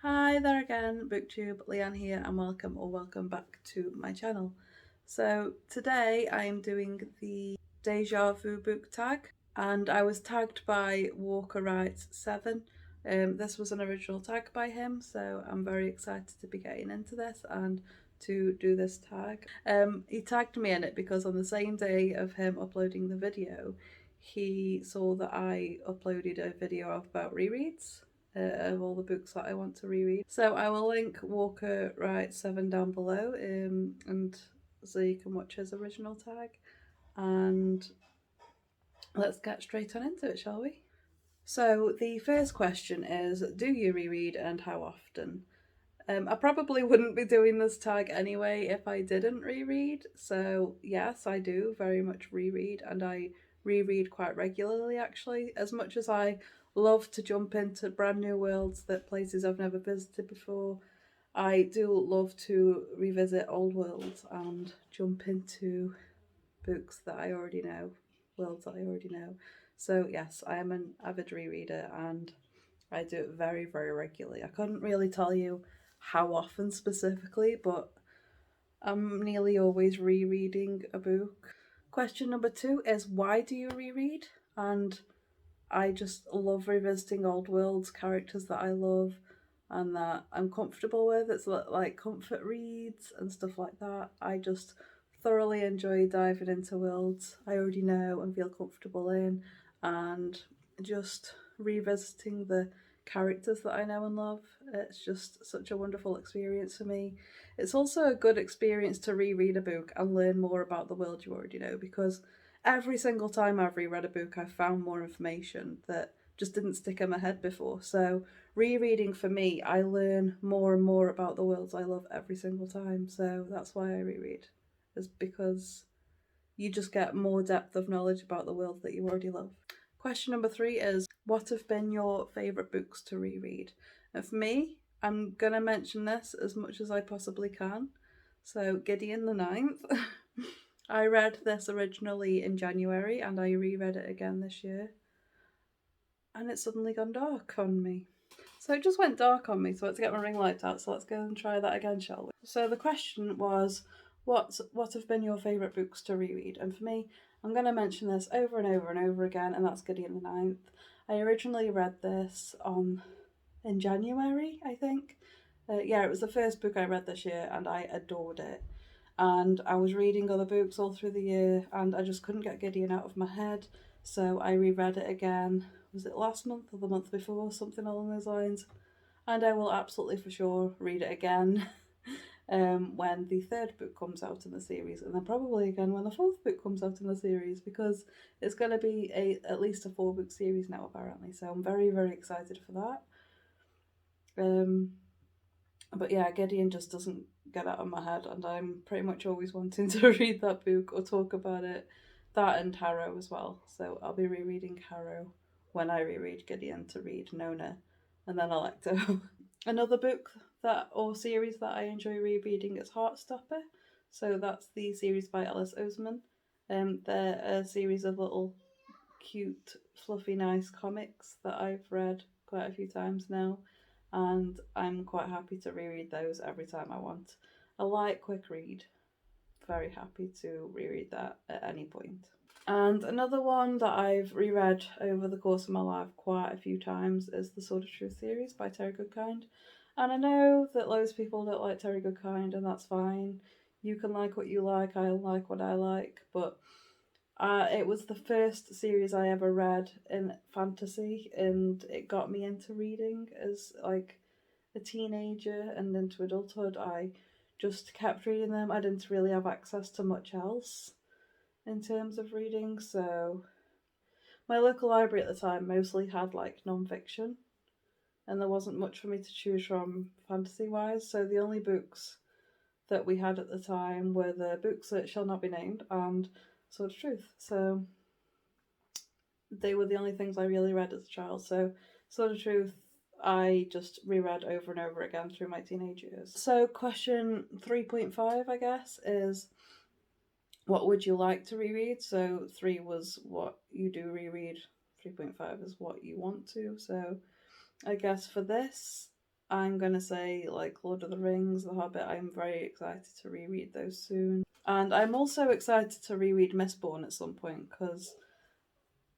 Hi there again, BookTube, Leanne here, and welcome back to my channel. So today I am doing the Déjà Vu Book Tag, and I was tagged by Walker Writes 7. This was an original tag by him, so I'm very excited to be getting into this and to do this tag. He tagged me in it because on the same day of him uploading the video, he saw that I uploaded a video about rereads of all the books that I want to reread. So I will link Walker Wright 7 down below, and so you can watch his original tag. And let's get straight on into it, shall we? So the first question is, do you reread and how often? I probably wouldn't be doing this tag anyway if I didn't reread. So yes, I do very much reread, and I reread quite regularly actually. As much as I love to jump into brand new worlds, that places I've never visited before, I do love to revisit old worlds and jump into books that I already know, worlds that I already know. So yes, I am an avid rereader, and I do it very, very regularly. I couldn't really tell you how often specifically, but I'm nearly always rereading a book. Question number 2 is, why do you reread? And I just love revisiting old worlds, characters that I love and that I'm comfortable with. It's like comfort reads and stuff like that. I just thoroughly enjoy diving into worlds I already know and feel comfortable in, and just revisiting the characters that I know and love. It's just such a wonderful experience for me. It's also a good experience to reread a book and learn more about the world you already know, because every single time I've reread a book, I've found more information that just didn't stick in my head before. So, rereading for me, I learn more and more about the worlds I love every single time. So, that's why I reread, is because you just get more depth of knowledge about the world that you already love. Question number 3 is, what have been your favourite books to reread? And for me, I'm going to mention this as much as I possibly can. So, Gideon the Ninth. I read this originally in January and I reread it again this year. And it's suddenly gone dark on me. So it just went dark on me, so let's get my ring light out. So let's go and try that again, shall we? So the question was, what have been your favourite books to reread? And for me, I'm going to mention this over and over and over again, and that's Gideon the Ninth. I originally read this in January, I think. Yeah, it was the first book I read this year, and I adored it. And I was reading other books all through the year, and I just couldn't get Gideon out of my head. So I reread it again. Was it last month or the month before? Something along those lines. And I will absolutely for sure read it again when the third book comes out in the series, and then probably again when the fourth book comes out in the series, because it's going to be at least a 4-book series now apparently. So I'm very, very excited for that. But yeah, Gideon just doesn't get out of my head, and I'm pretty much always wanting to read that book or talk about it. That and Harrow as well. So I'll be rereading Harrow when I reread Gideon to read Nona and then Alecto. Another book that or series that I enjoy rereading is Heartstopper. So that's the series by Alice Oseman. They're a series of little cute, fluffy, nice comics that I've read quite a few times now, and I'm quite happy to reread those every time I want a light, quick read. Very happy to reread that at any point. And another one that I've reread over the course of my life quite a few times is the Sword of Truth series by Terry Goodkind. And I know that loads of people don't like Terry Goodkind, and that's fine. You can like what you like, I like what I like, but it was the first series I ever read in fantasy, and it got me into reading as like a teenager and into adulthood. I just kept reading them. I didn't really have access to much else in terms of reading, so my local library at the time mostly had like non-fiction, and there wasn't much for me to choose from fantasy wise, so the only books that we had at the time were the books that shall not be named and Sword of Truth. So they were the only things I really read as a child. So Sword of Truth I just reread over and over again through my teenage years. So question 3.5, I guess, is what would you like to reread? So 3 was what you do reread, 3.5 is what you want to. So I guess for this, I'm going to say like Lord of the Rings, The Hobbit. I'm very excited to reread those soon. And I'm also excited to reread Mistborn at some point because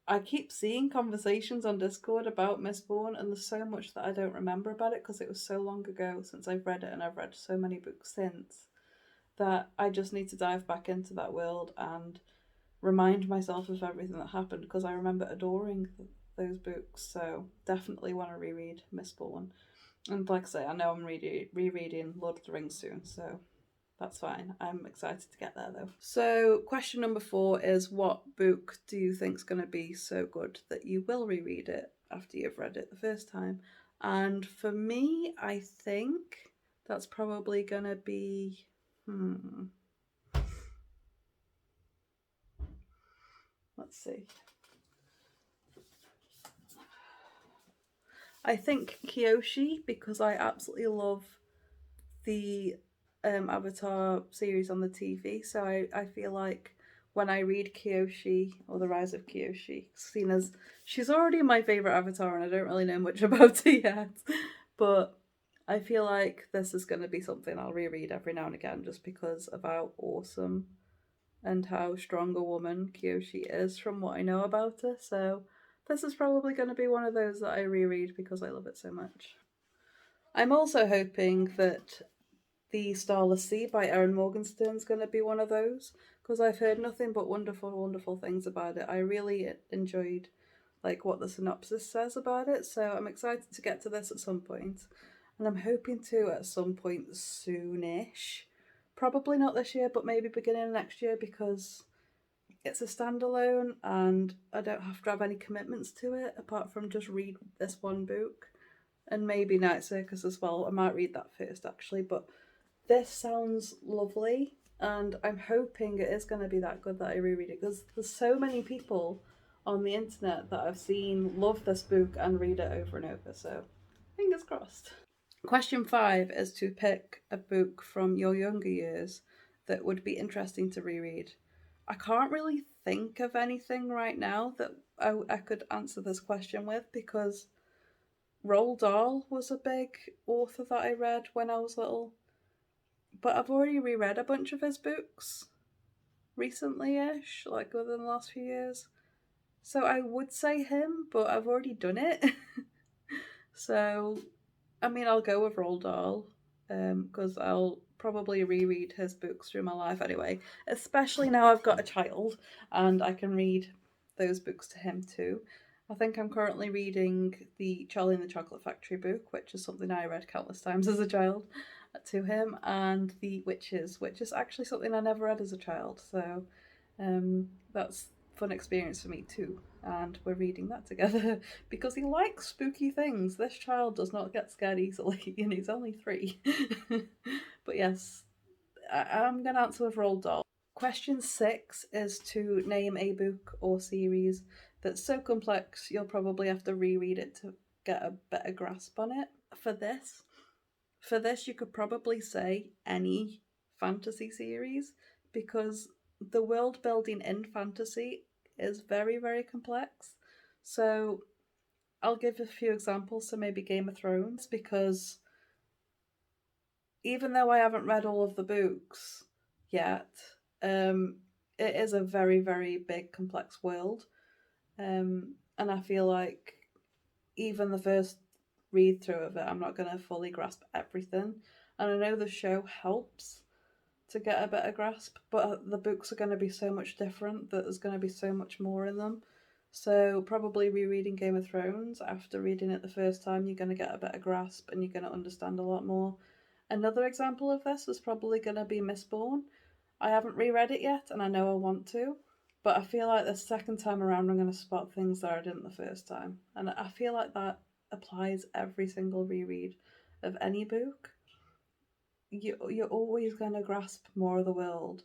I keep seeing conversations on Discord about Mistborn, and there's so much that I don't remember about it because it was so long ago since I've read it, and I've read so many books since that I just need to dive back into that world and remind myself of everything that happened because I remember adoring those books. So definitely want to reread Mistborn. And like I say, I know I'm rereading Lord of the Rings soon, so that's fine. I'm excited to get there though. So, question number 4 is, what book do you think's going to be so good that you will reread it after you've read it the first time? And for me, I think that's probably going to be. Let's see. I think Kyoshi, because I absolutely love the Avatar series on the TV. So I feel like when I read Kyoshi or The Rise of Kyoshi, seen as she's already my favourite Avatar and I don't really know much about it yet, but I feel like this is going to be something I'll reread every now and again just because of how awesome and how strong a woman Kyoshi is from what I know about her. So this is probably going to be one of those that I reread because I love it so much. I'm also hoping that The Starless Sea by Erin Morgenstern is going to be one of those because I've heard nothing but wonderful things about it. I really enjoyed like what the synopsis says about it, so I'm excited to get to this at some point, and I'm hoping to at some point soonish. Probably not this year, but maybe beginning of next year because it's a standalone and I don't have to have any commitments to it apart from just read this one book and maybe Night Circus as well. I might read that first actually, but this sounds lovely and I'm hoping it is going to be that good that I reread it because there's so many people on the internet that I've seen love this book and read it over and over, so fingers crossed. Question 5 is to pick a book from your younger years that would be interesting to reread. I can't really think of anything right now that I could answer this question with because Roald Dahl was a big author that I read when I was little, but I've already reread a bunch of his books recently-ish, like within the last few years. So I would say him, but I've already done it. So, I mean, I'll go with Roald Dahl because I'll probably reread his books through my life anyway, especially now I've got a child and I can read those books to him too. I think I'm currently reading the Charlie and the Chocolate Factory book, which is something I read countless times as a child to him, and The Witches, which is actually something I never read as a child. So that's a fun experience for me too. And we're reading that together because he likes spooky things. This child does not get scared easily, and he's only 3. But yes, I'm going to answer with Roald Dahl. Question 6 is to name a book or series that's so complex you'll probably have to reread it to get a better grasp on it. For this, you could probably say any fantasy series because the world building in fantasy is very complex. So I'll give a few examples. So maybe Game of Thrones, because even though I haven't read all of the books yet, it is a very big complex world, and I feel like even the first read through of it, I'm not going to fully grasp everything. And I know the show helps to get a better grasp, but the books are going to be so much different that there's going to be so much more in them. So probably rereading Game of Thrones after reading it the first time, you're going to get a better grasp and you're going to understand a lot more. Another example of this is probably going to be Mistborn. I haven't reread it yet and I know I want to, but I feel like the second time around I'm going to spot things that I didn't the first time. And I feel like that applies every single reread of any book. You're always going to grasp more of the world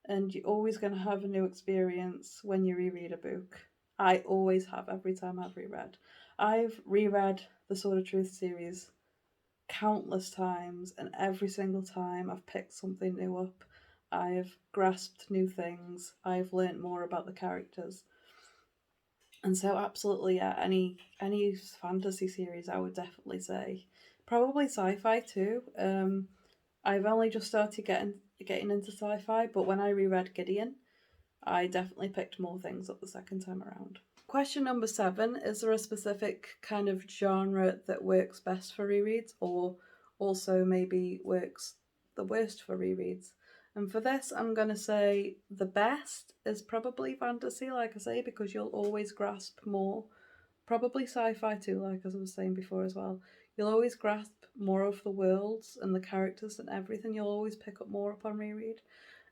and you're always going to have a new experience when you reread a book. I always have every time I've reread. I've reread the Sword of Truth series countless times, and every single time I've picked something new up. I've grasped new things. I've learnt more about the characters. And so absolutely, yeah, any fantasy series I would definitely say Probably sci-fi too. I've only just started getting into sci-fi, but when I reread Gideon, I definitely picked more things up the second time around. Question number 7, is there a specific kind of genre that works best for rereads, or also maybe works the worst for rereads? And for this, I'm going to say the best is probably fantasy, like I say, because you'll always grasp more. Probably sci-fi too, like as I was saying before as well. You'll always grasp more of the worlds and the characters and everything. You'll always pick up more upon reread.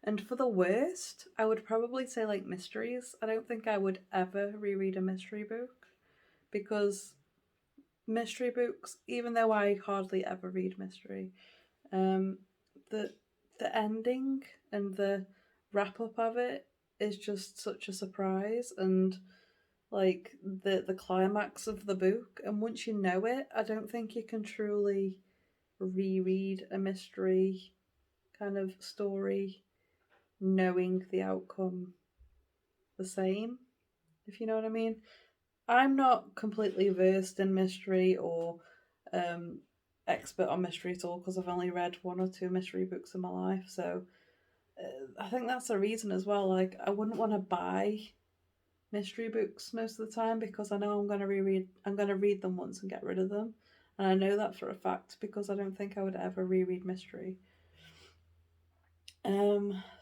And for the worst, I would probably say like mysteries. I don't think I would ever reread a mystery book, because mystery books, even though I hardly ever read mystery, um, the the ending and the wrap up of it is just such a surprise, and like the climax of the book. And once you know it, I don't think you can truly reread a mystery kind of story knowing the outcome the same, if you know what I mean. I'm not completely versed in mystery or um, expert on mystery at all, because I've only read 1 or 2 mystery books in my life. So I think that's a reason as well. Like, I wouldn't want to buy mystery books most of the time, because I know I'm going to read them once and get rid of them. And I know that for a fact, because I don't think I would ever reread mystery.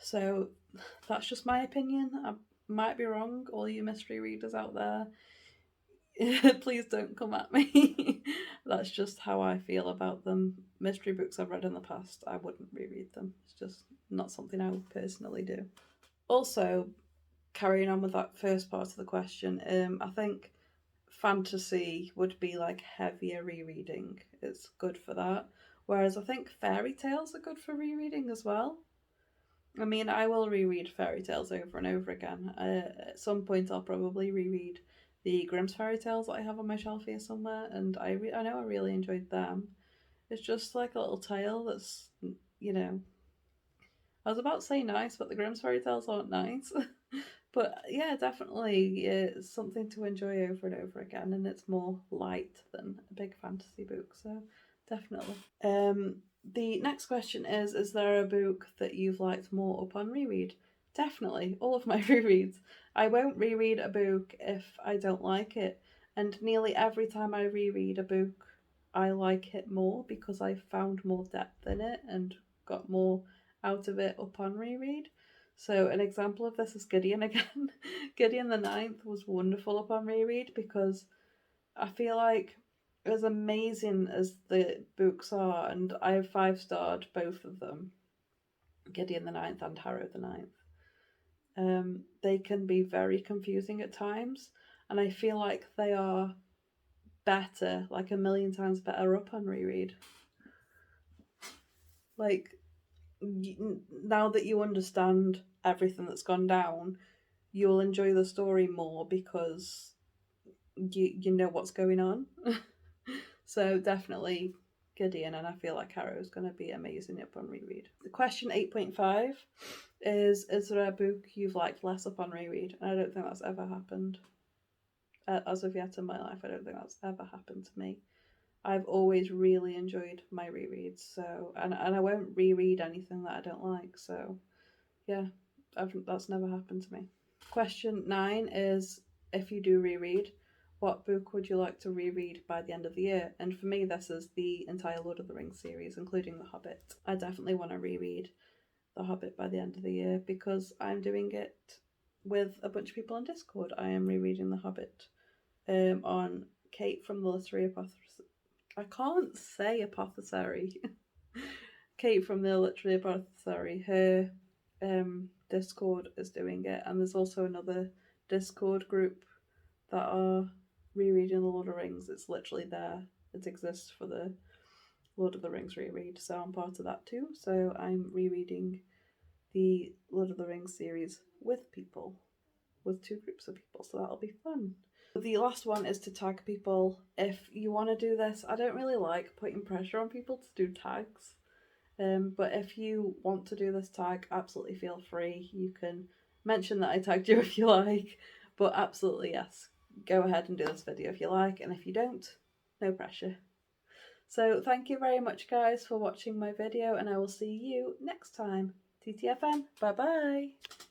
So that's just my opinion. I might be wrong, all you mystery readers out there. Please don't come at me. That's just how I feel about them. Mystery books I've read in the past, I wouldn't reread them. It's just not something I would personally do. Also, carrying on with that first part of the question, I think fantasy would be like heavier rereading. It's good for that. Whereas I think fairy tales are good for rereading as well. I mean, I will reread fairy tales over and over again. At some point, I'll probably reread the Grimm's fairy tales that I have on my shelf here somewhere, and I know I really enjoyed them. It's just like a little tale that's, you know, I was about to say nice, but the Grimm's fairy tales aren't nice. But yeah, definitely it's something to enjoy over and over again, and it's more light than a big fantasy book, so definitely. The next question is there a book that you've liked more upon reread? Definitely, all of my rereads. I won't reread a book if I don't like it, and nearly every time I reread a book, I like it more because I found more depth in it and got more out of it upon reread. So an example of this is Gideon again. Gideon the Ninth was wonderful upon reread, because I feel like, as amazing as the books are, and I have 5-starred both of them, Gideon the Ninth and Harrow the Ninth, they can be very confusing at times, and I feel like they are better, like a million times better upon reread. Like, now that you understand everything that's gone down, you'll enjoy the story more because you know what's going on. So definitely Gideon, and I feel like Harrow's going to be amazing upon reread. The question 8.5 is there a book you've liked less upon reread? And I don't think that's ever happened. As of yet in my life, I don't think that's ever happened to me. I've always really enjoyed my rereads, so and I won't reread anything that I don't like. So yeah, that's never happened to me. Question 9 is, if you do reread, what book would you like to reread by the end of the year? And for me, this is the entire Lord of the Rings series, including The Hobbit. I definitely want to reread The Hobbit by the end of the year, because I'm doing it with a bunch of people on Discord. I am rereading The Hobbit on Kate from the Literary Apothecary. I can't say apothecary. Kate from the Literary Apothecary, her Discord is doing it, and there's also another Discord group that are rereading the Lord of the Rings. It's literally there. It exists for the Lord of the Rings reread, so I'm part of that too. So I'm rereading the Lord of the Rings series with people, with 2 groups of people, so that'll be fun. The last one is to tag people. If you want to do this, I don't really like putting pressure on people to do tags. But if you want to do this tag, absolutely feel free. You can mention that I tagged you if you like, but absolutely yes, go ahead and do this video if you like, and if you don't, no pressure. So thank you very much guys for watching my video, and I will see you next time. TTFN, bye bye!